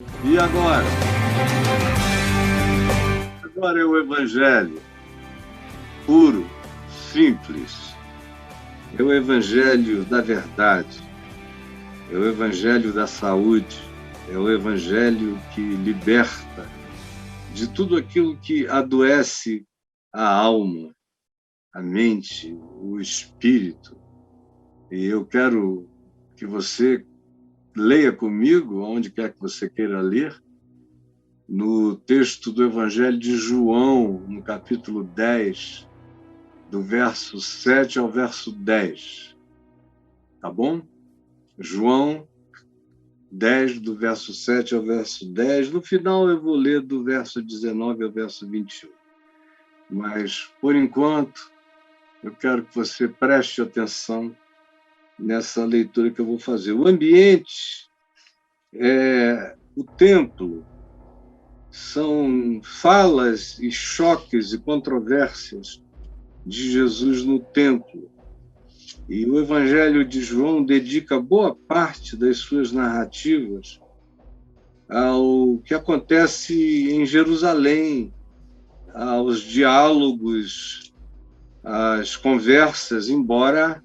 E agora? Agora é o Evangelho puro, simples. É o Evangelho da verdade. É o Evangelho da saúde. É o Evangelho que liberta de tudo aquilo que adoece a alma, a mente, o espírito. E eu quero que você leia comigo, onde quer que você queira ler, no texto do Evangelho de João, no capítulo 10, do verso 7 ao verso 10. Tá bom? João 10, do verso 7 ao verso 10. No final eu vou ler do verso 19 ao verso 21. Mas, por enquanto, eu quero que você preste atenção nessa leitura que eu vou fazer. O ambiente, o templo, são falas e choques e controvérsias de Jesus no templo. E o Evangelho de João dedica boa parte das suas narrativas ao que acontece em Jerusalém, aos diálogos, às conversas, embora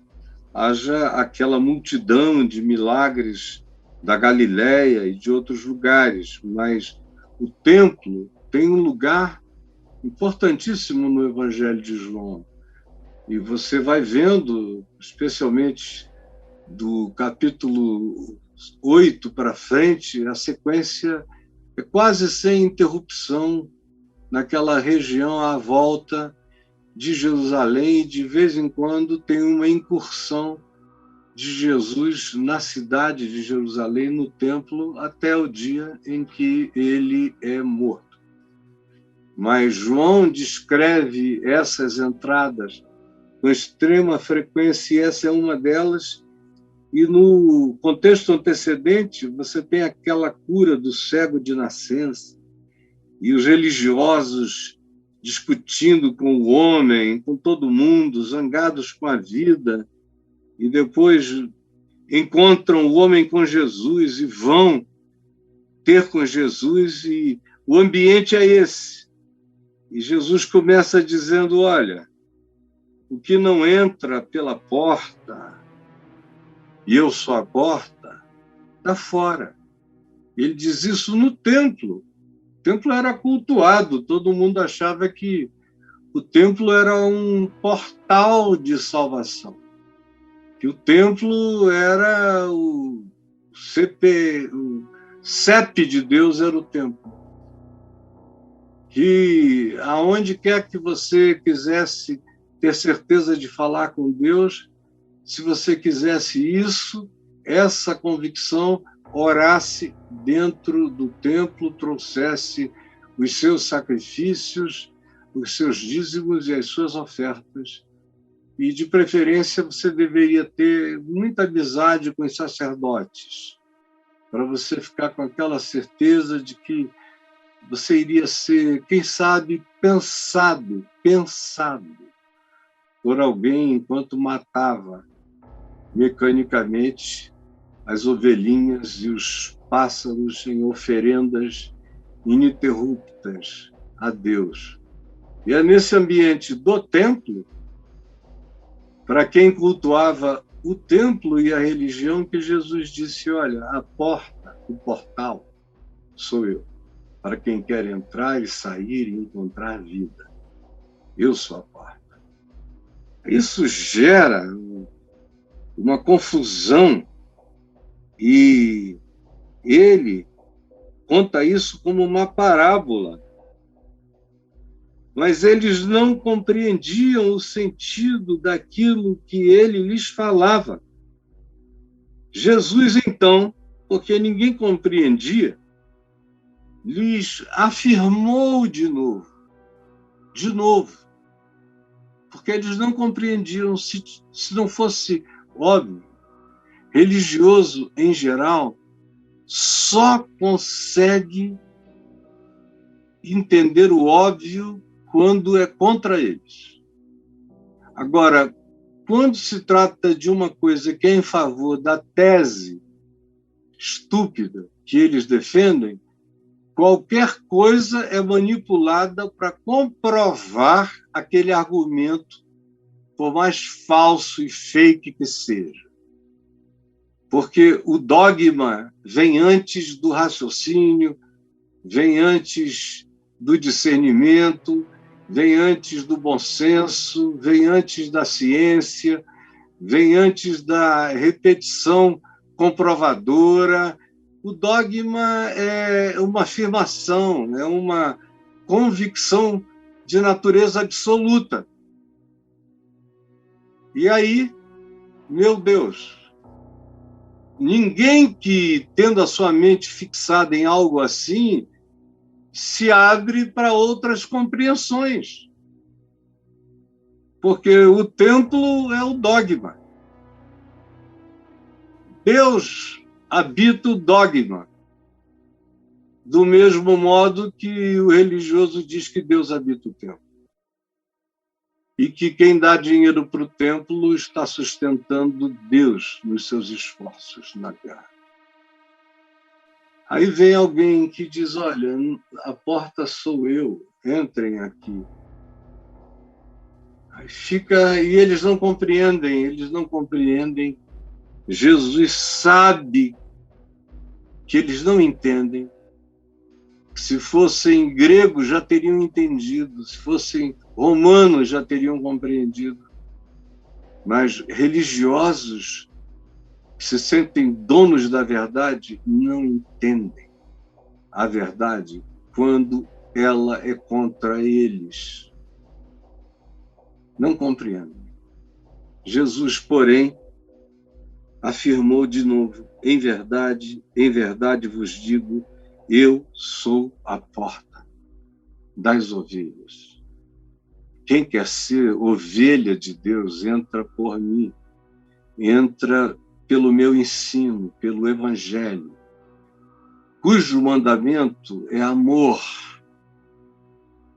haja aquela multidão de milagres da Galileia e de outros lugares, mas o templo tem um lugar importantíssimo no Evangelho de João. E você vai vendo, especialmente do capítulo 8 para frente, a sequência é quase sem interrupção naquela região à volta de Jerusalém, e de vez em quando tem uma incursão de Jesus na cidade de Jerusalém, no templo, até o dia em que ele é morto. Mas João descreve essas entradas com extrema frequência, e essa é uma delas. E no contexto antecedente, você tem aquela cura do cego de nascença, e os religiosos discutindo com o homem, com todo mundo, zangados com a vida, e depois encontram o homem com Jesus e vão ter com Jesus, e o ambiente é esse. E Jesus começa dizendo: olha, o que não entra pela porta, e eu sou a porta, está fora. Ele diz isso no templo. O templo era cultuado, todo mundo achava que o templo era um portal de salvação, que o templo era o CEP de Deus era o templo. Que aonde quer que você quisesse ter certeza de falar com Deus, se você quisesse isso, essa convicção, orasse dentro do templo, trouxesse os seus sacrifícios, os seus dízimos e as suas ofertas. E, de preferência, você deveria ter muita amizade com os sacerdotes, para você ficar com aquela certeza de que você iria ser, quem sabe, pensado por alguém enquanto matava mecanicamente as ovelhinhas e os pássaros em oferendas ininterruptas a Deus. E é nesse ambiente do templo, para quem cultuava o templo e a religião, que Jesus disse: olha, a porta, o portal, sou eu, para quem quer entrar e sair e encontrar vida. Eu sou a porta. Isso gera uma confusão, e ele conta isso como uma parábola, mas eles não compreendiam o sentido daquilo que ele lhes falava. Jesus, então, porque ninguém compreendia, lhes afirmou de novo, porque eles não compreendiam. Se não fosse óbvio, religioso em geral só consegue entender o óbvio quando é contra eles. Agora, quando se trata de uma coisa que é em favor da tese estúpida que eles defendem, qualquer coisa é manipulada para comprovar aquele argumento, por mais falso e fake que seja. Porque o dogma vem antes do raciocínio, vem antes do discernimento, vem antes do bom senso, vem antes da ciência, vem antes da repetição comprovadora. O dogma é uma afirmação, é uma convicção de natureza absoluta. E aí, meu Deus, ninguém que, tendo a sua mente fixada em algo assim, se abre para outras compreensões. Porque o templo é o dogma. Deus habita o dogma, do mesmo modo que o religioso diz que Deus habita o templo. E que quem dá dinheiro para o templo está sustentando Deus nos seus esforços na terra. Aí vem alguém que diz, olha, a porta sou eu, entrem aqui. Aí fica, e eles não compreendem. Jesus sabe que eles não entendem. Se fossem gregos, já teriam entendido. Se fossem romanos, já teriam compreendido. Mas religiosos que se sentem donos da verdade não entendem a verdade quando ela é contra eles. Não compreendem. Jesus, porém, afirmou de novo, em verdade vos digo, eu sou a porta das ovelhas. Quem quer ser ovelha de Deus, entra por mim, entra pelo meu ensino, pelo Evangelho, cujo mandamento é amor.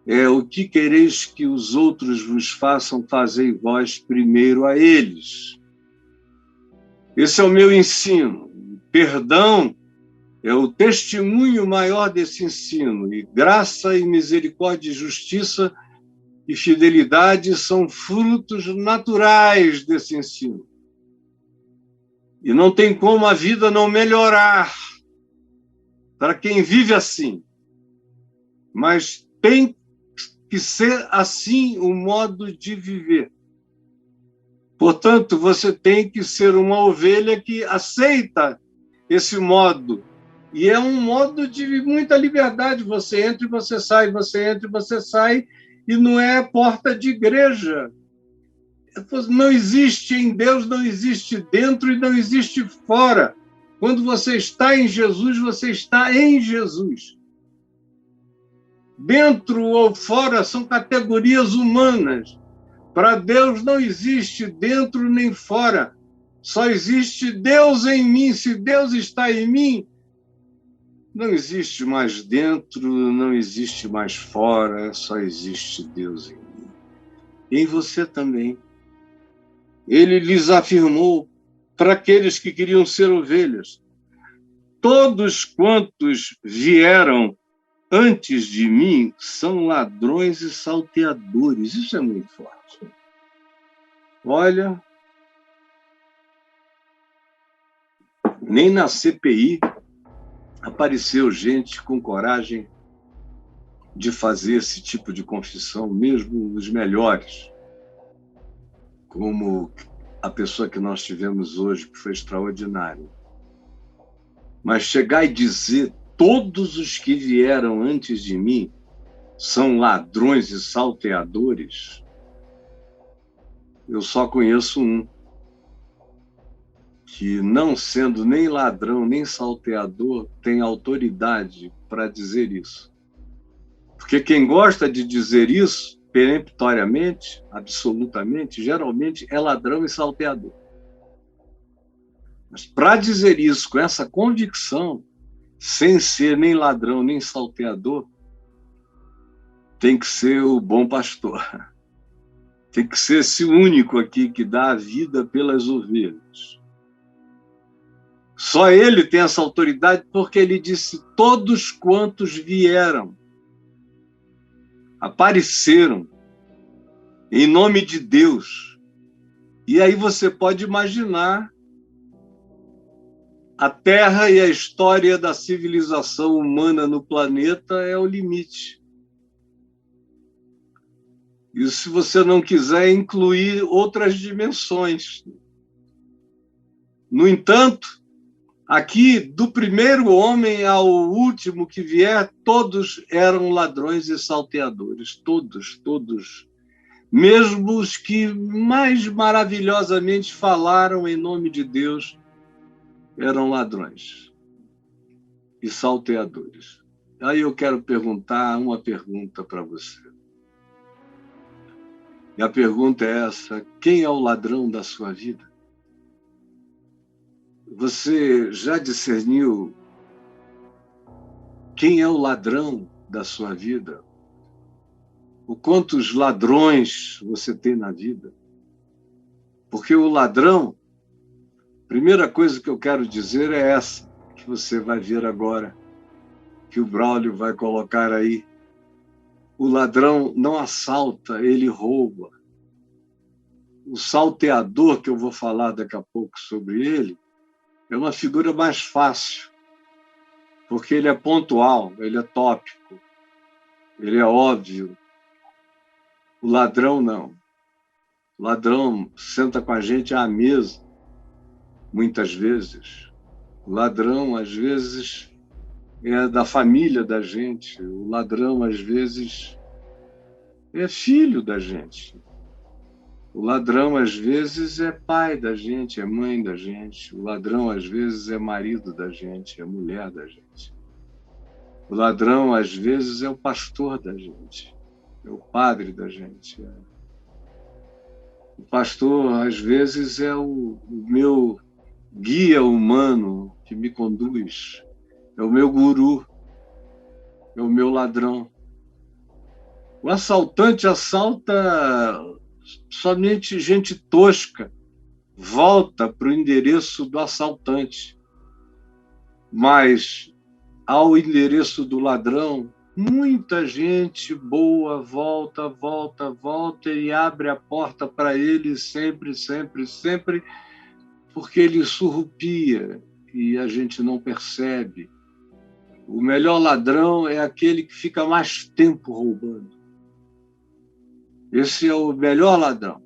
É o que quereis que os outros vos façam, fazei vós primeiro a eles. Esse é o meu ensino. Perdão é o testemunho maior desse ensino. E graça e misericórdia e justiça e fidelidade são frutos naturais desse ensino. E não tem como a vida não melhorar para quem vive assim. Mas tem que ser assim o modo de viver. Portanto, você tem que ser uma ovelha que aceita esse modo. E é um modo de muita liberdade. Você entra e você sai, você entra e você sai, e não é porta de igreja. Não existe em Deus, não existe dentro e não existe fora. Quando você está em Jesus, você está em Jesus. Dentro ou fora são categorias humanas. Para Deus não existe dentro nem fora. Só existe Deus em mim. Se Deus está em mim, não existe mais dentro, não existe mais fora, só existe Deus em mim. E em você também. Ele lhes afirmou para aqueles que queriam ser ovelhas: todos quantos vieram antes de mim são ladrões e salteadores. Isso é muito forte. Olha, nem na CPI apareceu gente com coragem de fazer esse tipo de confissão, mesmo os melhores, como a pessoa que nós tivemos hoje, que foi extraordinária. Mas chegar e dizer: todos os que vieram antes de mim são ladrões e salteadores, eu só conheço um, que, não sendo nem ladrão, nem salteador, tem autoridade para dizer isso. Porque quem gosta de dizer isso, peremptoriamente, absolutamente, geralmente é ladrão e salteador. Mas para dizer isso com essa convicção, sem ser nem ladrão, nem salteador, tem que ser o bom pastor. Tem que ser esse único aqui que dá a vida pelas ovelhas. Só ele tem essa autoridade porque ele disse: todos quantos vieram, apareceram em nome de Deus. E aí você pode imaginar a Terra e a história da civilização humana no planeta é o limite. E se você não quiser incluir outras dimensões. No entanto, aqui, do primeiro homem ao último que vier, todos eram ladrões e salteadores. Todos, todos. Mesmo os que mais maravilhosamente falaram em nome de Deus, eram ladrões e salteadores. Aí eu quero perguntar uma pergunta para você. E a pergunta é essa: quem é o ladrão da sua vida? Você já discerniu quem é o ladrão da sua vida? O quantos ladrões você tem na vida? Porque o ladrão, a primeira coisa que eu quero dizer é essa, que você vai ver agora, que o Braulio vai colocar aí. O ladrão não assalta, ele rouba. O salteador, que eu vou falar daqui a pouco sobre ele, é uma figura mais fácil, porque ele é pontual, ele é tópico, ele é óbvio. O ladrão não. O ladrão senta com a gente à mesa, muitas vezes. O ladrão, às vezes, é da família da gente. O ladrão, às vezes, é filho da gente. O ladrão, às vezes, é pai da gente, é mãe da gente. O ladrão, às vezes, é marido da gente, é mulher da gente. O ladrão, às vezes, é o pastor da gente, é o padre da gente. O pastor, às vezes, é o meu guia humano que me conduz, é o meu guru, é o meu ladrão. O assaltante assalta somente gente tosca, volta para o endereço do assaltante. Mas, ao endereço do ladrão, muita gente boa volta, volta, volta e abre a porta para ele sempre, sempre, sempre, porque ele surrupia e a gente não percebe. O melhor ladrão é aquele que fica mais tempo roubando. Esse é o melhor ladrão.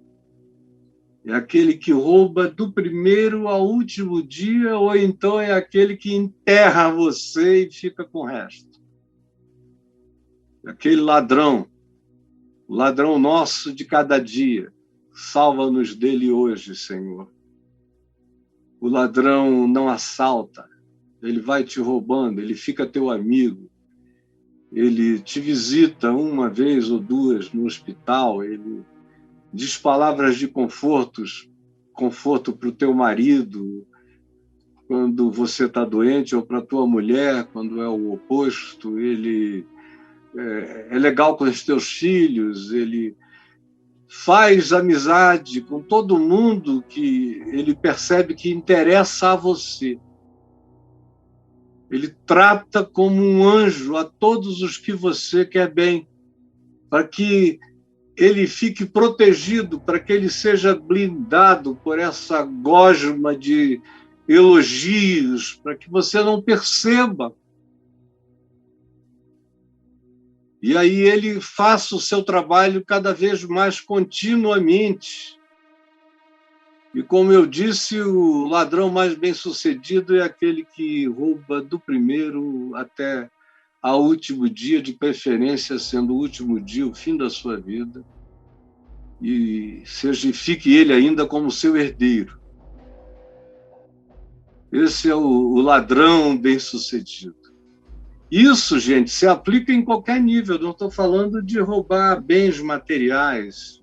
É aquele que rouba do primeiro ao último dia, ou então é aquele que enterra você e fica com o resto. Aquele ladrão, o ladrão nosso de cada dia, salva-nos dele hoje, Senhor. O ladrão não assalta, ele vai te roubando, ele fica teu amigo, ele te visita uma vez ou duas no hospital, ele diz palavras de conforto para o teu marido, quando você está doente, ou para a tua mulher, quando é o oposto. Ele é legal com os teus filhos, ele faz amizade com todo mundo que ele percebe que interessa a você. Ele trata como um anjo a todos os que você quer bem, para que ele fique protegido, para que ele seja blindado por essa gosma de elogios, para que você não perceba. E aí ele faça o seu trabalho cada vez mais continuamente. E como eu disse, o ladrão mais bem-sucedido é aquele que rouba do primeiro até ao último dia, de preferência sendo o último dia, o fim da sua vida, e fique ele ainda como seu herdeiro. Esse é o ladrão bem-sucedido. Isso, gente, se aplica em qualquer nível. Eu não estou falando de roubar bens materiais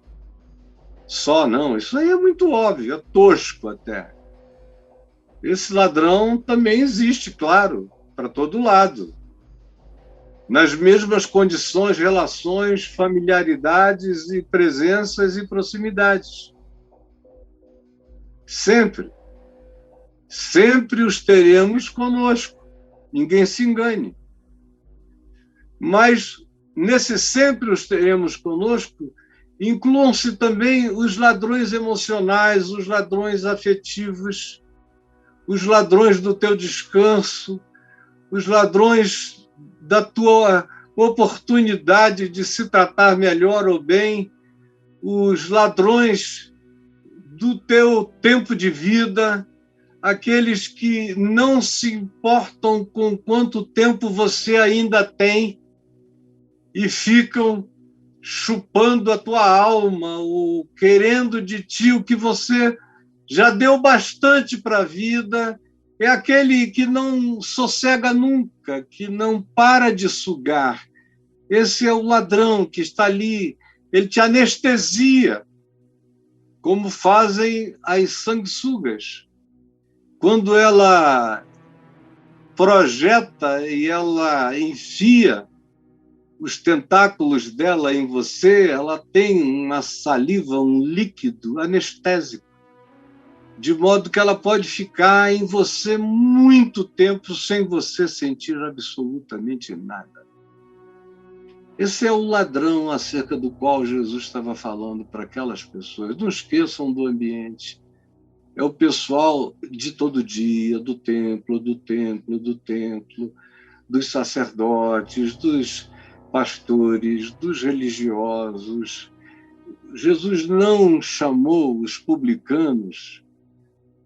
só, não. Isso aí é muito óbvio, é tosco até. Esse ladrão também existe, claro, para todo lado. Nas mesmas condições, relações, familiaridades e presenças e proximidades. Sempre. Sempre os teremos conosco. Ninguém se engane. Mas, nesse sempre os teremos conosco, incluam-se também os ladrões emocionais, os ladrões afetivos, os ladrões do teu descanso, os ladrões da tua oportunidade de se tratar melhor ou bem, os ladrões do teu tempo de vida, aqueles que não se importam com quanto tempo você ainda tem e ficam chupando a tua alma, ou querendo de ti o que você já deu bastante para a vida. É aquele que não sossega nunca, que não para de sugar. Esse é o ladrão que está ali, ele te anestesia, como fazem as sanguessugas. Quando ela projeta e ela enfia os tentáculos dela em você, ela tem uma saliva, um líquido anestésico, de modo que ela pode ficar em você muito tempo sem você sentir absolutamente nada. Esse é o ladrão acerca do qual Jesus estava falando para aquelas pessoas. Não esqueçam do ambiente. É o pessoal de todo dia, do templo, dos sacerdotes, dos pastores, dos religiosos. Jesus não chamou os publicanos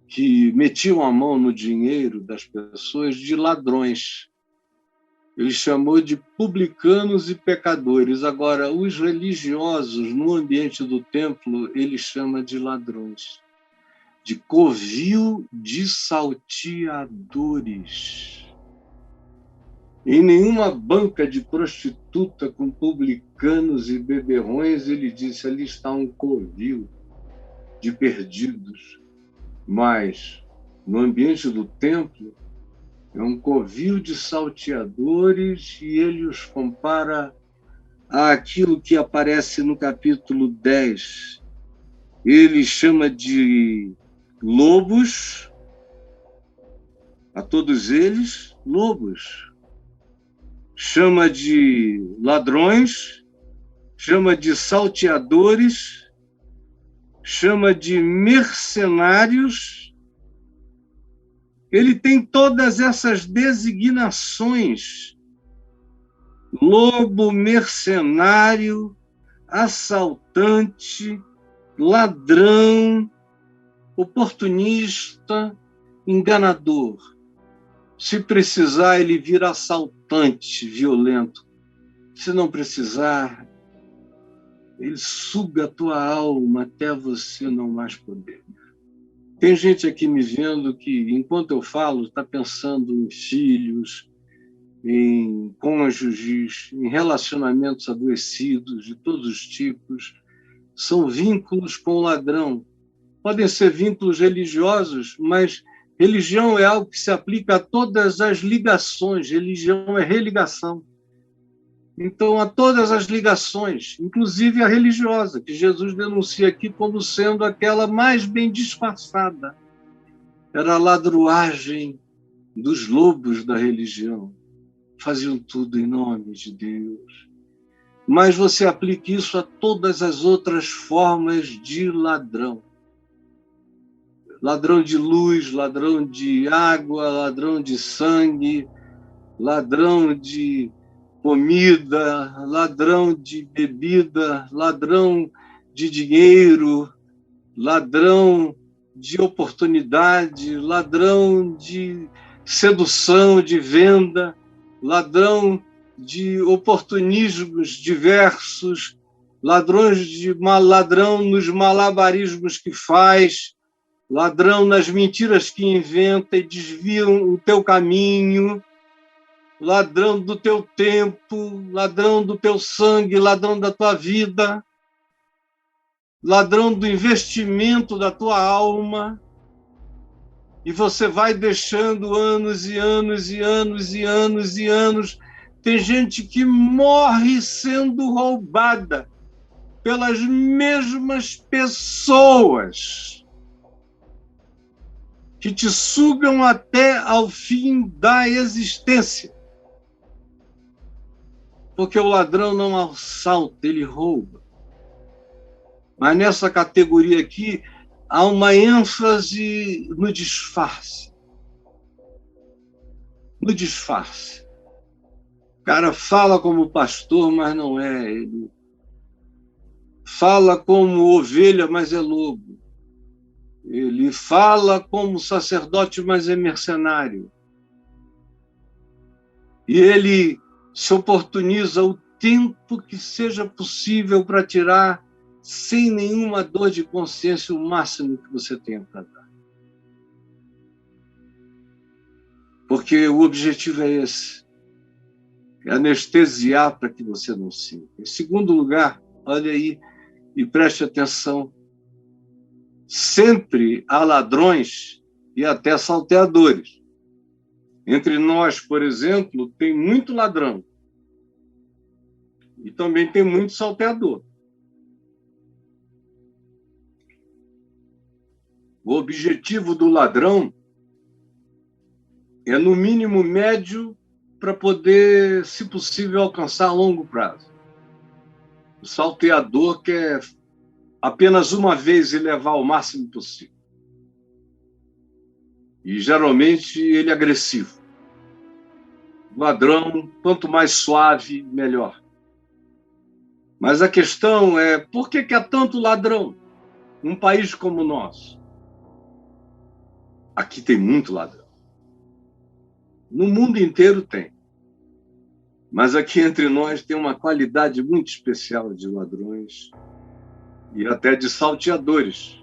que metiam a mão no dinheiro das pessoas de ladrões. Ele chamou de publicanos e pecadores. Agora, os religiosos, no ambiente do templo, ele chama de ladrões, de covil de salteadores. Em nenhuma banca de prostituta com publicanos e beberrões, ele disse, ali está um covil de perdidos. Mas, no ambiente do templo, é um covil de salteadores, e ele os compara àquilo que aparece no capítulo 10. Ele chama de lobos, a todos eles, lobos. Chama de ladrões, chama de salteadores, chama de mercenários. Ele tem todas essas designações: lobo, mercenário, assaltante, ladrão, oportunista, enganador. Se precisar, ele vira assaltante, violento. Se não precisar, ele suga a tua alma até você não mais poder. Tem gente aqui me vendo que, enquanto eu falo, está pensando em filhos, em cônjuges, em relacionamentos adoecidos de todos os tipos. São vínculos com o ladrão. Podem ser vínculos religiosos, mas religião é algo que se aplica a todas as ligações. Religião é religação. Então, a todas as ligações, inclusive a religiosa, que Jesus denuncia aqui como sendo aquela mais bem disfarçada. Era a ladruagem dos lobos da religião. Faziam tudo em nome de Deus. Mas você aplica isso a todas as outras formas de ladrão. Ladrão de luz, ladrão de água, ladrão de sangue, ladrão de comida, ladrão de bebida, ladrão de dinheiro, ladrão de oportunidade, ladrão de sedução, de venda, ladrão de oportunismos diversos, ladrão nos malabarismos que faz, ladrão nas mentiras que inventa e desviam o teu caminho, ladrão do teu tempo, ladrão do teu sangue, ladrão da tua vida, ladrão do investimento da tua alma. E você vai deixando anos e anos e anos e anos e anos. Tem gente que morre sendo roubada pelas mesmas pessoas. que te sugam até ao fim da existência. Porque o ladrão não assalta, ele rouba. Mas nessa categoria aqui, há uma ênfase no disfarce. No disfarce. O cara fala como pastor, mas não é. Ele fala como ovelha, mas é lobo. Ele fala como sacerdote, mas é mercenário. E ele se oportuniza o tempo que seja possível para tirar, sem nenhuma dor de consciência, o máximo que você tenha para dar. Porque o objetivo é esse. É anestesiar para que você não sinta. Em segundo lugar, olha aí e preste atenção, sempre há ladrões e até salteadores. Entre nós, por exemplo, tem muito ladrão e também tem muito salteador. O objetivo do ladrão é, no mínimo, médio para poder, se possível, alcançar a longo prazo. O salteador quer apenas uma vez e levar o máximo possível. E, geralmente, ele é agressivo. O ladrão, quanto mais suave, melhor. Mas a questão é, por que há tanto ladrão num país como o nosso? Aqui tem muito ladrão. No mundo inteiro tem. Mas aqui entre nós tem uma qualidade muito especial de ladrões e até de salteadores,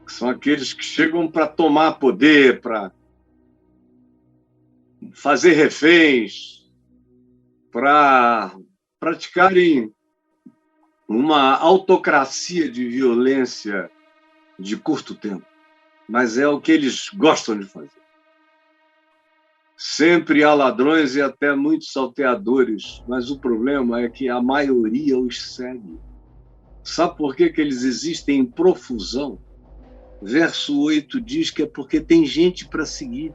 que são aqueles que chegam para tomar poder, para fazer reféns, para praticarem uma autocracia de violência de curto tempo. Mas é o que eles gostam de fazer. Sempre há ladrões e até muitos salteadores, mas o problema é que a maioria os segue. Sabe por que eles existem em profusão? Verso 8 diz que é porque tem gente para seguir.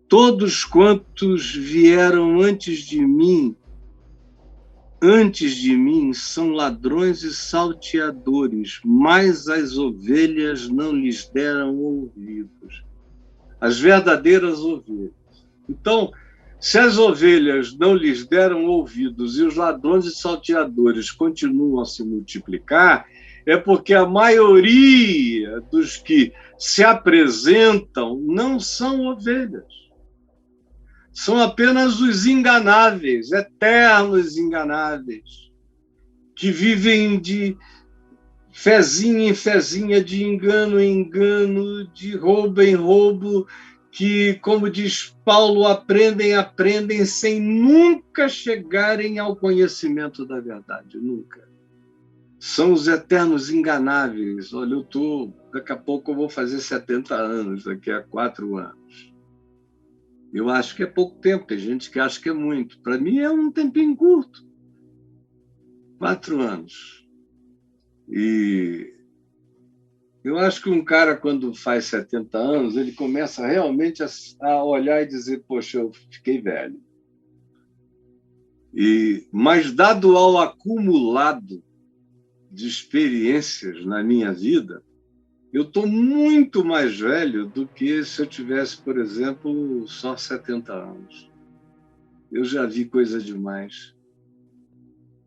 Todos quantos vieram antes de mim são ladrões e salteadores, mas as ovelhas não lhes deram ouvidos. As verdadeiras ovelhas. Então, se as ovelhas não lhes deram ouvidos e os ladrões e salteadores continuam a se multiplicar, é porque a maioria dos que se apresentam não são ovelhas. São apenas os enganáveis, eternos enganáveis, que vivem de fezinha em fezinha, de engano em engano, de roubo em roubo, que, como diz Paulo, aprendem sem nunca chegarem ao conhecimento da verdade, nunca. São os eternos enganáveis. Olha, daqui a pouco eu vou fazer 70 anos, daqui a 4 anos. Eu acho que é pouco tempo, tem gente que acha que é muito. Para mim é um tempinho curto. 4 anos. E eu acho que um cara, quando faz 70 anos, ele começa realmente a olhar e dizer, poxa, eu fiquei velho. Mas, dado ao acumulado de experiências na minha vida, eu estou muito mais velho do que se eu tivesse, por exemplo, só 70 anos. Eu já vi coisa demais.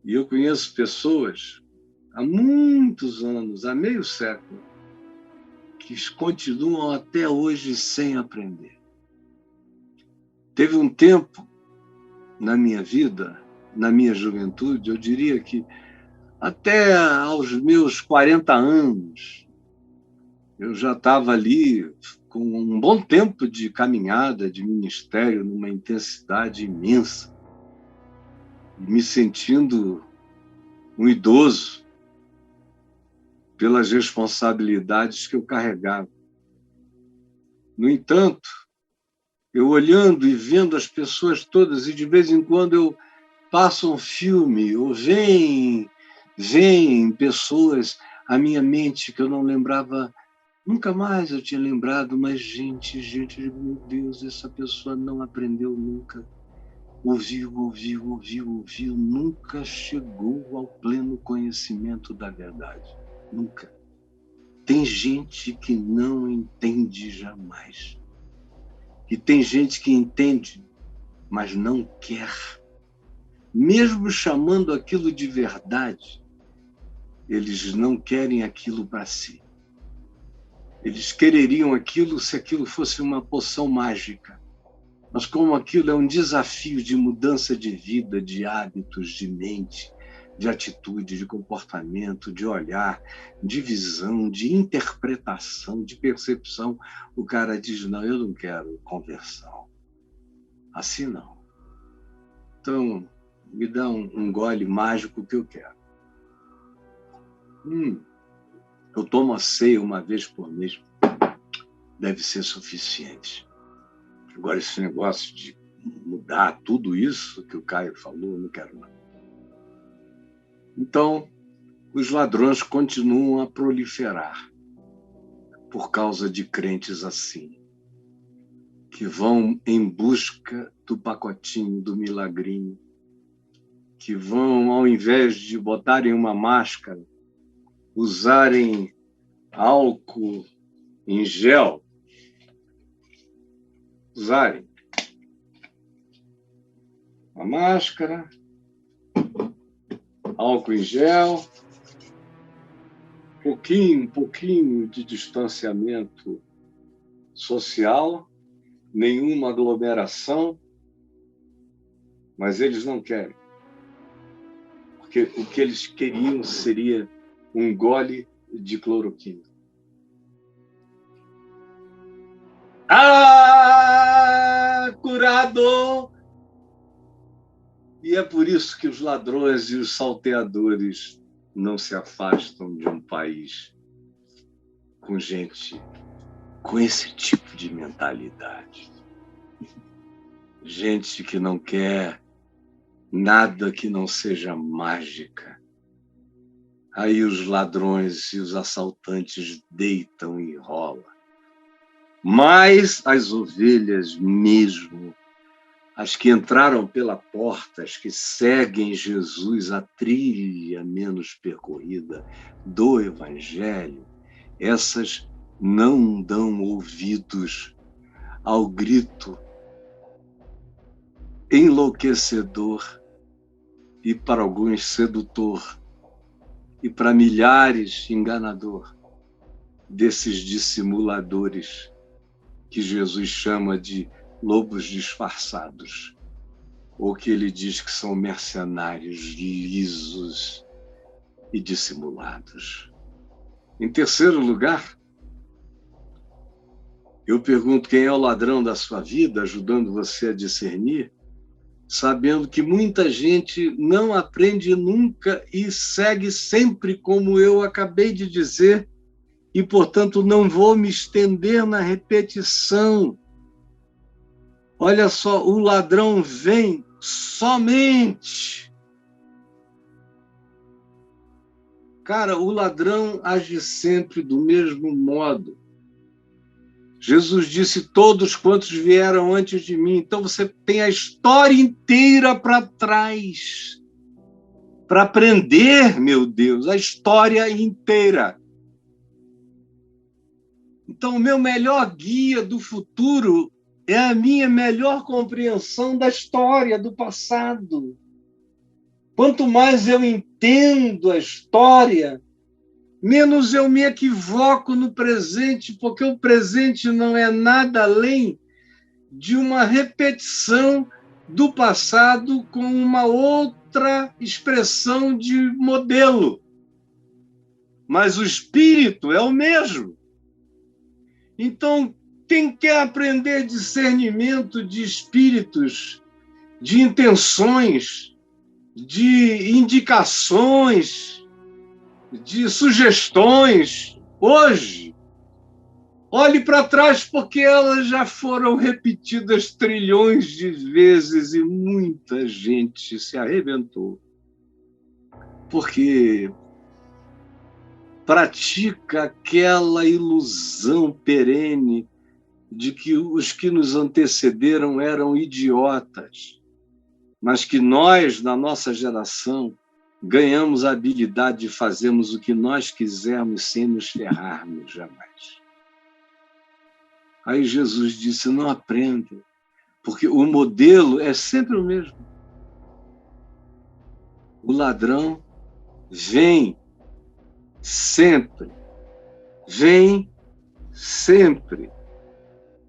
E eu conheço pessoas há muitos anos, há meio século, que continuam até hoje sem aprender. Teve um tempo na minha vida, na minha juventude, eu diria que até aos meus 40 anos, eu já estava ali com um bom tempo de caminhada, de ministério, numa intensidade imensa, me sentindo um idoso pelas responsabilidades que eu carregava. No entanto, eu olhando e vendo as pessoas todas, e de vez em quando eu passo um filme, ou vem pessoas à minha mente que eu não lembrava Nunca mais eu tinha lembrado, mas gente, meu Deus, essa pessoa não aprendeu nunca. Ouviu, nunca chegou ao pleno conhecimento da verdade. Nunca. Tem gente que não entende jamais. E tem gente que entende, mas não quer. Mesmo chamando aquilo de verdade, eles não querem aquilo para si. Eles quereriam aquilo se aquilo fosse uma poção mágica. Mas como aquilo é um desafio de mudança de vida, de hábitos, de mente, de atitude, de comportamento, de olhar, de visão, de interpretação, de percepção, o cara diz, não, eu não quero conversão. Assim não. Então, me dá um gole mágico que eu quero. Eu tomo a ceia uma vez por mês. Deve ser suficiente. Agora, esse negócio de mudar tudo isso que o Caio falou, eu não quero não. Então, os ladrões continuam a proliferar por causa de crentes assim, que vão em busca do pacotinho, do milagrinho, que vão, ao invés de botarem uma máscara, usarem álcool em gel, usarem a máscara, álcool em gel, um pouquinho de distanciamento social, nenhuma aglomeração, mas eles não querem. Porque o que eles queriam seria um gole de cloroquina. Curado! E é por isso que os ladrões e os salteadores não se afastam de um país com gente com esse tipo de mentalidade. Gente que não quer nada que não seja mágica. Aí os ladrões e os assaltantes deitam e rolam. Mas as ovelhas mesmo, as que entraram pela porta, as que seguem Jesus a trilha menos percorrida do Evangelho, essas não dão ouvidos ao grito enlouquecedor e, para alguns, sedutor, e para milhares, enganador, desses dissimuladores que Jesus chama de lobos disfarçados, ou que ele diz que são mercenários lisos e dissimulados. Em terceiro lugar, eu pergunto quem é o ladrão da sua vida, ajudando você a discernir, sabendo que muita gente não aprende nunca e segue sempre como eu acabei de dizer, e, portanto, não vou me estender na repetição. Olha só, o ladrão vem somente. Cara, o ladrão age sempre do mesmo modo. Jesus disse, todos quantos vieram antes de mim. Então você tem a história inteira para trás. Para aprender, meu Deus, a história inteira. Então, o meu melhor guia do futuro é a minha melhor compreensão da história, do passado. Quanto mais eu entendo a história, menos eu me equivoco no presente, porque o presente não é nada além de uma repetição do passado com uma outra expressão de modelo. Mas o espírito é o mesmo. Então, quem quer aprender discernimento de espíritos, de intenções, de indicações, de sugestões, hoje, olhe para trás, porque elas já foram repetidas trilhões de vezes e muita gente se arrebentou. Porque pratica aquela ilusão perene de que os que nos antecederam eram idiotas, mas que nós, na nossa geração, ganhamos a habilidade de fazermos o que nós quisermos sem nos ferrarmos jamais. Aí Jesus disse, não aprenda, porque o modelo é sempre o mesmo. O ladrão vem sempre. Vem sempre.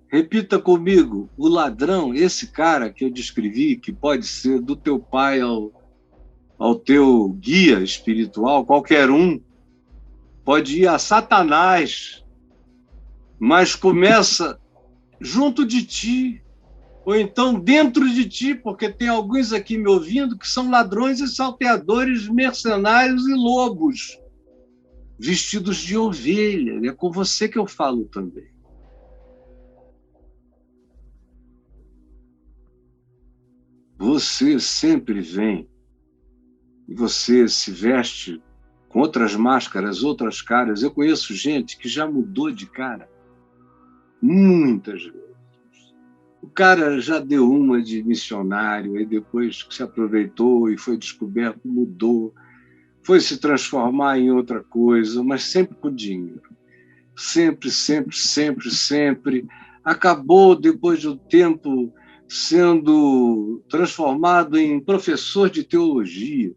Repita comigo, o ladrão, esse cara que eu descrevi, que pode ser do teu pai ao teu guia espiritual, qualquer um, pode ir a Satanás, mas começa junto de ti, ou então dentro de ti, porque tem alguns aqui me ouvindo que são ladrões e salteadores, mercenários e lobos, vestidos de ovelha. É com você que eu falo também. Você sempre vem e você se veste com outras máscaras, outras caras. Eu conheço gente que já mudou de cara muitas vezes. O cara já deu uma de missionário, e depois que se aproveitou e foi descoberto, mudou, foi se transformar em outra coisa, mas sempre com dinheiro. Sempre, sempre, sempre, sempre. Acabou, depois de um tempo, sendo transformado em professor de teologia,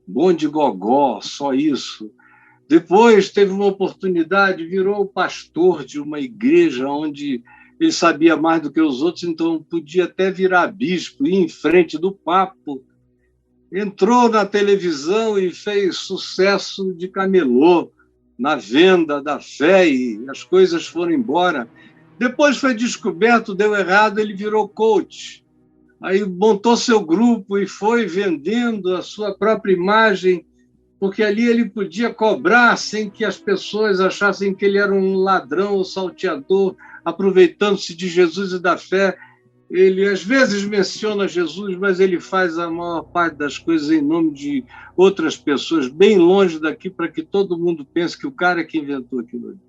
bom de gogó, só isso. Depois teve uma oportunidade, virou pastor de uma igreja onde ele sabia mais do que os outros, então podia até virar bispo, ir em frente do papo. Entrou na televisão e fez sucesso de camelô na venda da fé e as coisas foram embora. Depois foi descoberto, deu errado, ele virou coach. Aí montou seu grupo e foi vendendo a sua própria imagem, porque ali ele podia cobrar sem que as pessoas achassem que ele era um ladrão ou salteador, aproveitando-se de Jesus e da fé. Ele às vezes menciona Jesus, mas ele faz a maior parte das coisas em nome de outras pessoas, bem longe daqui, para que todo mundo pense que o cara é que inventou aquilo ali.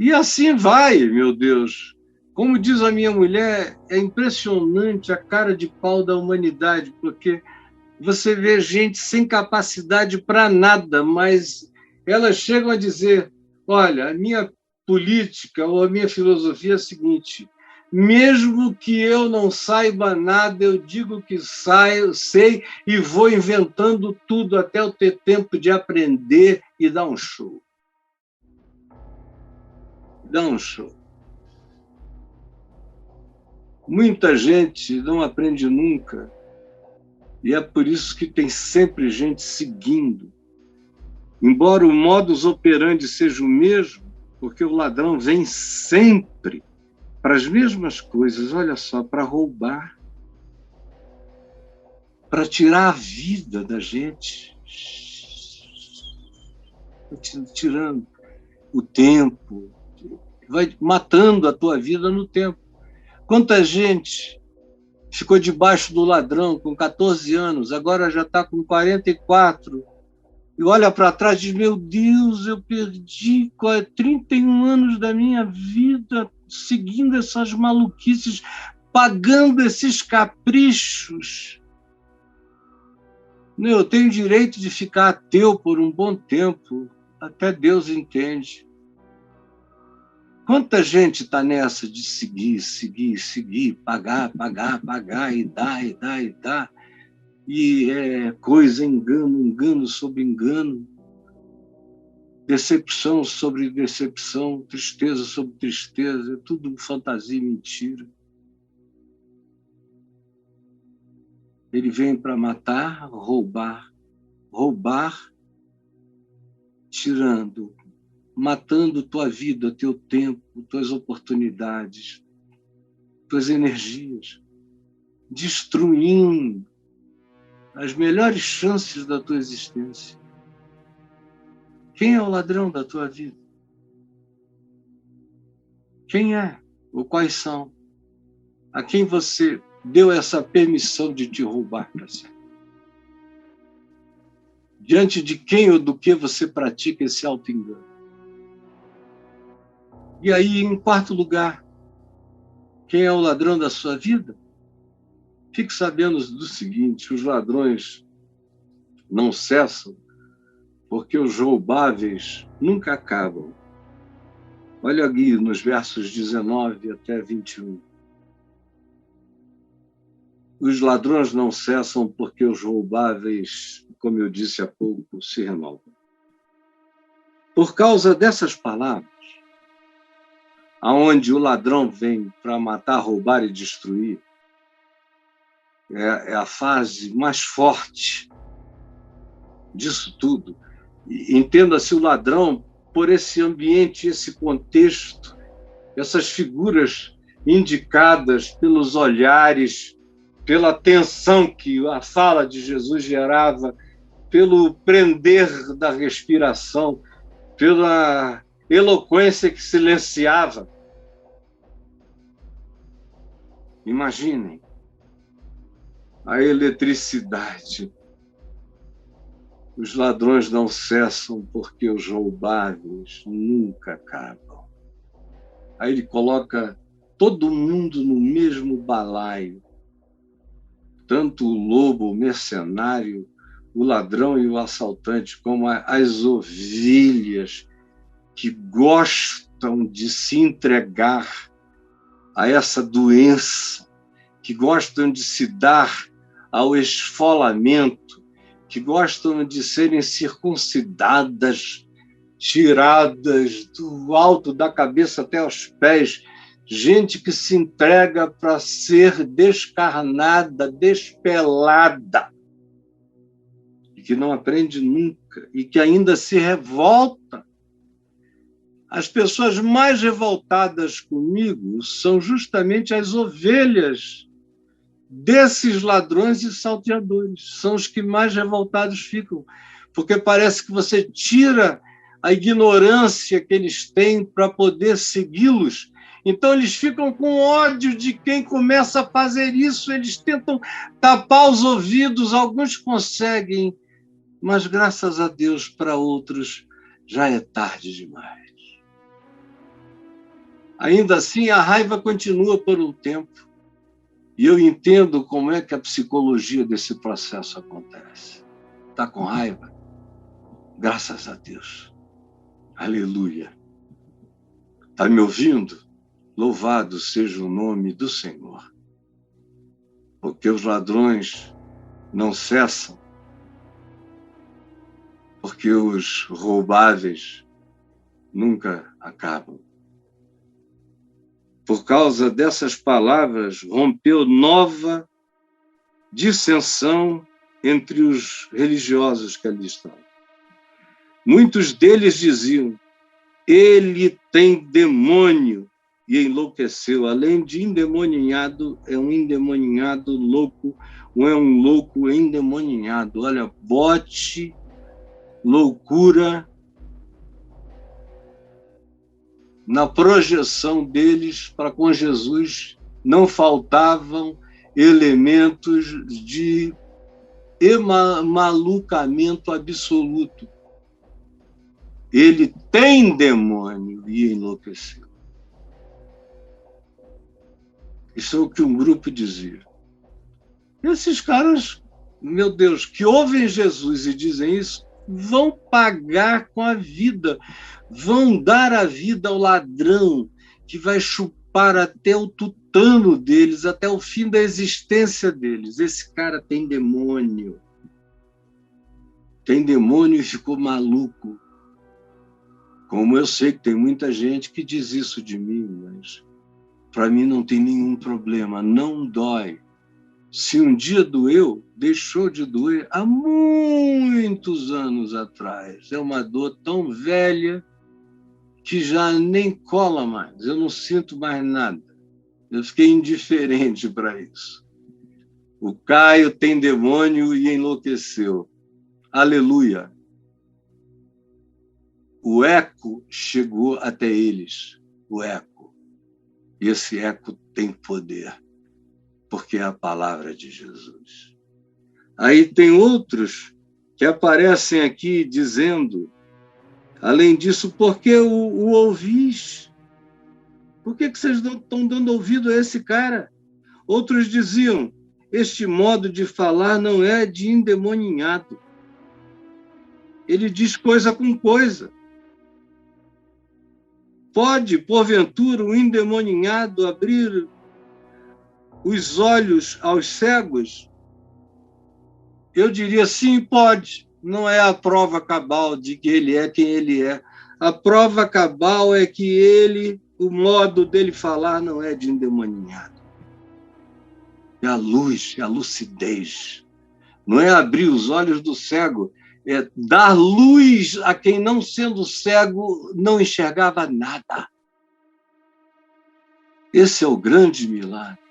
E assim vai, meu Deus. Como diz a minha mulher, é impressionante a cara de pau da humanidade, porque você vê gente sem capacidade para nada, mas elas chegam a dizer, olha, a minha política ou a minha filosofia é a seguinte, mesmo que eu não saiba nada, eu digo que sei e vou inventando tudo até eu ter tempo de aprender e dar um show. Dá um show. Muita gente não aprende nunca, e é por isso que tem sempre gente seguindo. Embora o modus operandi seja o mesmo, porque o ladrão vem sempre para as mesmas coisas, olha só, para roubar, para tirar a vida da gente, tirando o tempo, vai matando a tua vida no tempo. Quanta gente ficou debaixo do ladrão com 14 anos, agora já está com 44, e olha para trás e diz, meu Deus, eu perdi 31 anos da minha vida seguindo essas maluquices, pagando esses caprichos. Eu tenho direito de ficar ateu por um bom tempo, até Deus entende. Quanta gente está nessa de seguir, pagar, e dar, e é coisa, engano sobre engano, decepção sobre decepção, tristeza sobre tristeza, é tudo fantasia e mentira. Ele vem para matar, roubar, tirando, matando tua vida, teu tempo, tuas oportunidades, tuas energias, destruindo as melhores chances da tua existência. Quem é o ladrão da tua vida? Quem é? Ou quais são? A quem você deu essa permissão de te roubar para sempre? Diante de quem ou do que você pratica esse auto-engano? E aí, em quarto lugar, quem é o ladrão da sua vida? Fique sabendo do seguinte: os ladrões não cessam porque os roubáveis nunca acabam. Olha aqui nos versos 19 até 21. Os ladrões não cessam porque os roubáveis, como eu disse há pouco, se renovam. Por causa dessas palavras, aonde o ladrão vem para matar, roubar e destruir, é a fase mais forte disso tudo. Entenda-se o ladrão por esse ambiente, esse contexto, essas figuras indicadas pelos olhares, pela tensão que a fala de Jesus gerava, pelo prender da respiração, pela eloquência que silenciava. Imaginem a eletricidade. Os ladrões não cessam porque os roubáveis nunca acabam. Aí ele coloca todo mundo no mesmo balaio. Tanto o lobo, o mercenário, o ladrão e o assaltante, como as ovelhas que gostam de se entregar a essa doença, que gostam de se dar ao esfolamento, que gostam de serem circuncidadas, tiradas do alto da cabeça até aos pés, gente que se entrega para ser descarnada, despelada, e que não aprende nunca, e que ainda se revolta. As pessoas mais revoltadas comigo são justamente as ovelhas desses ladrões e salteadores. São os que mais revoltados ficam, porque parece que você tira a ignorância que eles têm para poder segui-los. Então, eles ficam com ódio de quem começa a fazer isso. Eles tentam tapar os ouvidos, alguns conseguem, mas, graças a Deus, para outros já é tarde demais. Ainda assim, a raiva continua por um tempo. E eu entendo como é que a psicologia desse processo acontece. Está com raiva? Graças a Deus. Aleluia. Está me ouvindo? Louvado seja o nome do Senhor. Porque os ladrões não cessam, porque os roubáveis nunca acabam. Por causa dessas palavras, rompeu nova dissensão entre os religiosos que ali estavam. Muitos deles diziam: ele tem demônio, e enlouqueceu. Além de endemoninhado, é um endemoninhado louco, ou é um louco endemoninhado. Olha, bote, loucura, na projeção deles para com Jesus, não faltavam elementos de malucamento absoluto. Ele tem demônio e enlouqueceu. Isso é o que um grupo dizia. Esses caras, meu Deus, que ouvem Jesus e dizem isso, vão pagar com a vida, vão dar a vida ao ladrão, que vai chupar até o tutano deles, até o fim da existência deles. Esse cara tem demônio. Tem demônio e ficou maluco. Como eu sei que tem muita gente que diz isso de mim, mas para mim não tem nenhum problema, não dói. Se um dia doeu, deixou de doer há muitos anos atrás. É uma dor tão velha que já nem cola mais. Eu não sinto mais nada. Eu fiquei indiferente para isso. O Caio tem demônio e enlouqueceu. Aleluia. O eco chegou até eles. O eco. E esse eco tem poder, porque é a palavra de Jesus. Aí tem outros que aparecem aqui dizendo, além disso, por que o ouvis? Por que vocês não estão dando ouvido a esse cara? Outros diziam, este modo de falar não é de endemoninhado. Ele diz coisa com coisa. Pode, porventura, o endemoninhado abrir os olhos aos cegos? Eu diria sim, pode. Não é a prova cabal de que ele é quem ele é. A prova cabal é que ele, o modo dele falar não é de endemoninhado. É a luz, é a lucidez. Não é abrir os olhos do cego, é dar luz a quem, não sendo cego, não enxergava nada. Esse é o grande milagre.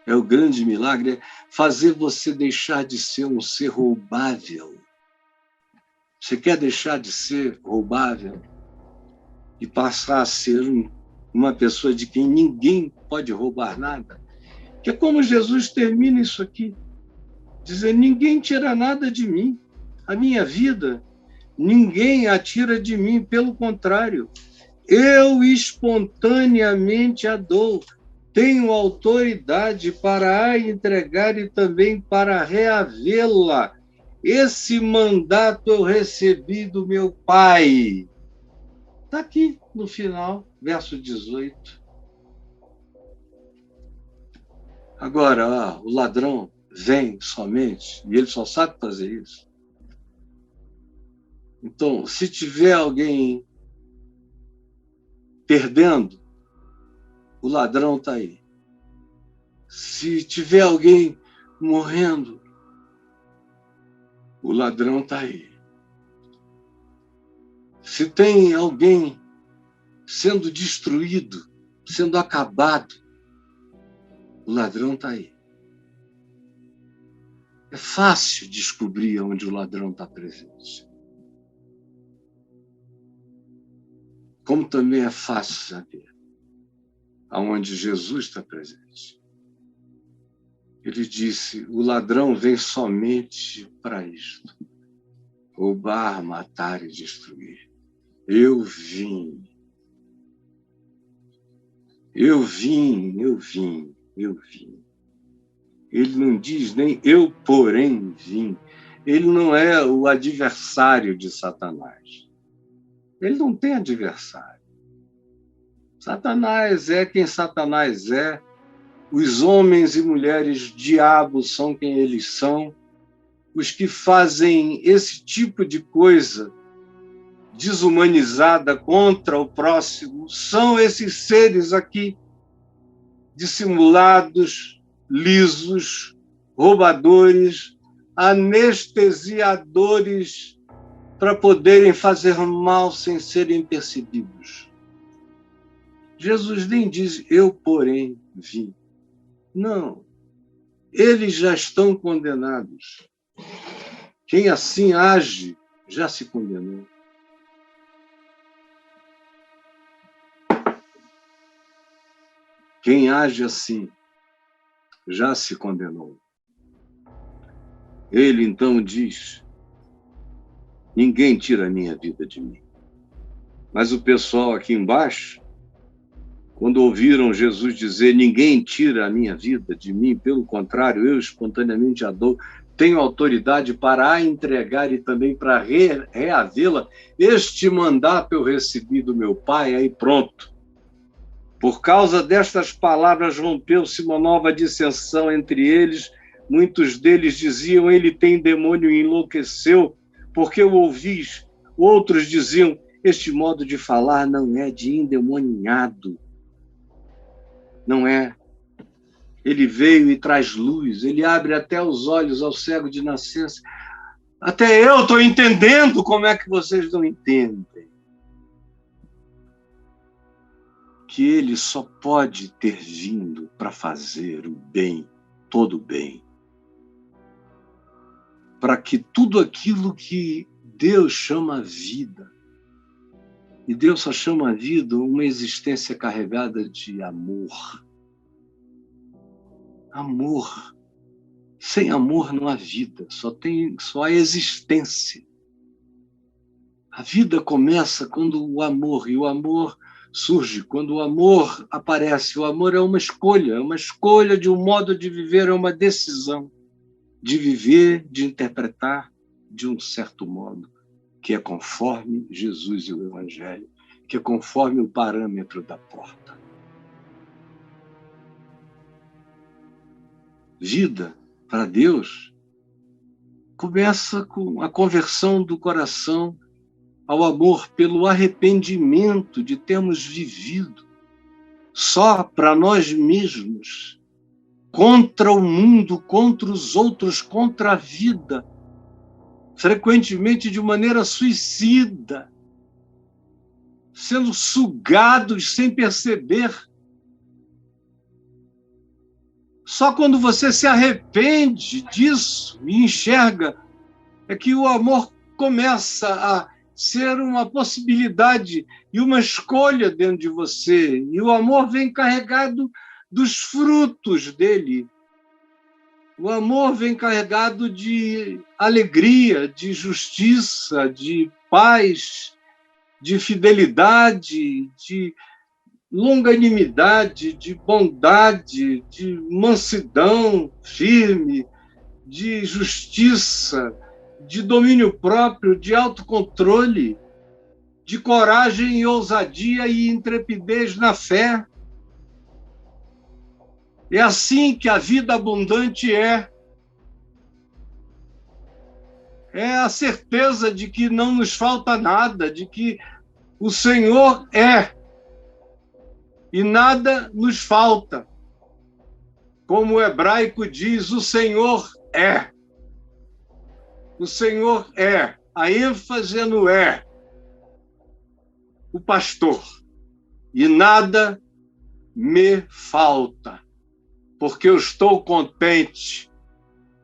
É o grande milagre, é fazer você deixar de ser um ser roubável. Você quer deixar de ser roubável e passar a ser uma pessoa de quem ninguém pode roubar nada? Que é como Jesus termina isso aqui, dizendo, ninguém tira nada de mim. A minha vida, ninguém a tira de mim, pelo contrário, eu espontaneamente a dou. Tenho autoridade para a entregar e também para reavê-la. Esse mandato eu recebi do meu Pai. Está aqui no final, verso 18. Agora, o ladrão vem somente, e ele só sabe fazer isso. Então, se tiver alguém perdendo, o ladrão está aí. Se tiver alguém morrendo, o ladrão está aí. Se tem alguém sendo destruído, sendo acabado, o ladrão está aí. É fácil descobrir onde o ladrão está presente. Como também é fácil saber aonde Jesus está presente. Ele disse, o ladrão vem somente para isto, roubar, matar e destruir. Eu vim. Ele não diz nem eu, porém, vim. Ele não é o adversário de Satanás. Ele não tem adversário. Satanás é quem Satanás é. Os homens e mulheres diabos são quem eles são. Os que fazem esse tipo de coisa desumanizada contra o próximo são esses seres aqui, dissimulados, lisos, roubadores, anestesiadores para poderem fazer mal sem serem percebidos. Jesus nem diz, eu, porém, vim. Não. Eles já estão condenados. Quem assim age já se condenou. Quem age assim já se condenou. Ele então diz, ninguém tira a minha vida de mim. Mas o pessoal aqui embaixo, quando ouviram Jesus dizer, ninguém tira a minha vida de mim, pelo contrário, eu espontaneamente a dou, tenho autoridade para a entregar e também para reavê-la, este mandato eu recebi do meu Pai, aí pronto. Por causa destas palavras rompeu-se uma nova dissensão entre eles. Muitos deles diziam, ele tem demônio e enlouqueceu, porque o ouvis. Outros diziam, este modo de falar não é de endemoninhado. Não é. Ele veio e traz luz, ele abre até os olhos ao cego de nascença. Até eu estou entendendo como é que vocês não entendem. Que ele só pode ter vindo para fazer o bem, todo o bem. Para que tudo aquilo que Deus chama vida, e Deus só chama a vida uma existência carregada de amor. Amor. Sem amor não há vida, só há existência. A vida começa quando o amor, e o amor surge quando o amor aparece. O amor é uma escolha de um modo de viver, é uma decisão de viver, de interpretar de um certo modo, que é conforme Jesus e o Evangelho, que é conforme o parâmetro da porta. Vida, para Deus, começa com a conversão do coração ao amor pelo arrependimento de termos vivido só para nós mesmos, contra o mundo, contra os outros, contra a vida, frequentemente de maneira suicida, sendo sugados sem perceber. Só quando você se arrepende disso e enxerga é que o amor começa a ser uma possibilidade e uma escolha dentro de você. E o amor vem carregado dos frutos dele. O amor vem carregado de alegria, de justiça, de paz, de fidelidade, de longanimidade, de bondade, de mansidão firme, de justiça, de domínio próprio, de autocontrole, de coragem e ousadia e intrepidez na fé. É assim que a vida abundante é. É a certeza de que não nos falta nada, de que o Senhor é e nada nos falta. Como o hebraico diz, o Senhor é. O Senhor é. A ênfase é no é. O pastor. E nada me falta, porque eu estou contente,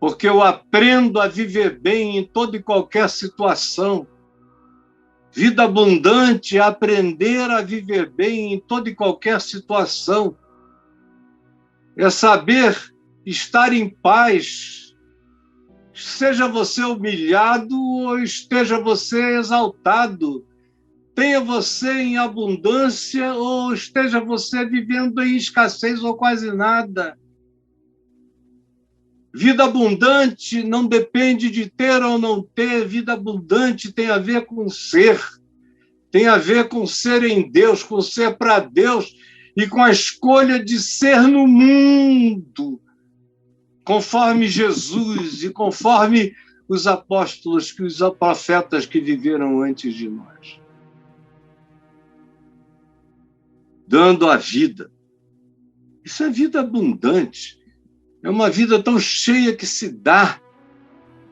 porque eu aprendo a viver bem em toda e qualquer situação. Vida abundante é aprender a viver bem em toda e qualquer situação. É saber estar em paz, seja você humilhado ou esteja você exaltado, tenha você em abundância ou esteja você vivendo em escassez ou quase nada. Vida abundante não depende de ter ou não ter. Vida abundante tem a ver com ser. Tem a ver com ser em Deus, com ser para Deus e com a escolha de ser no mundo, conforme Jesus e conforme os apóstolos, os profetas que viveram antes de nós. Dando a vida. Isso é vida abundante. É uma vida tão cheia que se dá.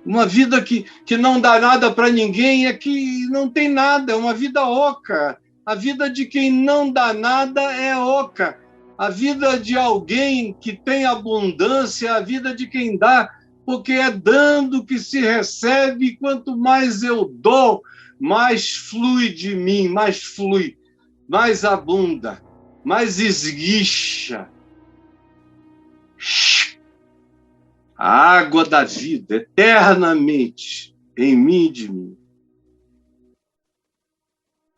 Uma vida que não dá nada para ninguém, é que não tem nada, é uma vida oca. A vida de quem não dá nada é oca. A vida de alguém que tem abundância é a vida de quem dá, porque é dando que se recebe, e quanto mais eu dou, mais flui de mim, mais abunda, mais esguicha. A água da vida, eternamente, em mim e de mim.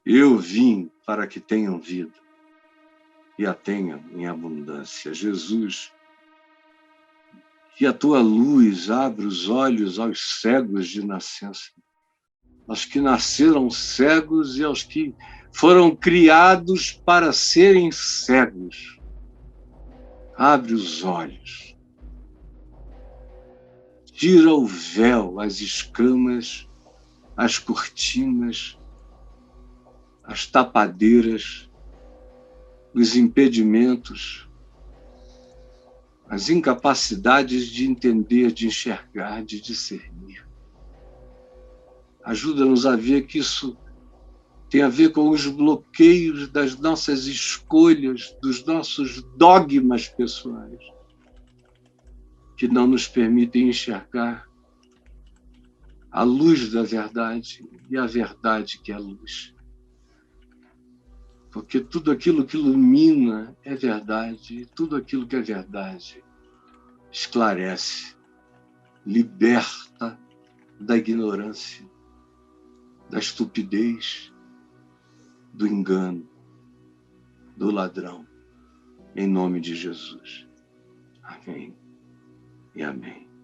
Eu vim para que tenham vida e a tenham em abundância. Jesus, que a tua luz abre os olhos aos cegos de nascença, aos que nasceram cegos e aos que foram criados para serem cegos. Abre os olhos. Tira o véu, as escamas, as cortinas, as tapadeiras, os impedimentos, as incapacidades de entender, de enxergar, de discernir. Ajuda-nos a ver que isso tem a ver com os bloqueios das nossas escolhas, dos nossos dogmas pessoais, que não nos permitem enxergar a luz da verdade e a verdade que é a luz. Porque tudo aquilo que ilumina é verdade, e tudo aquilo que é verdade esclarece. liberta da ignorância, da estupidez, do engano, do ladrão, em nome de Jesus. Amém e amém.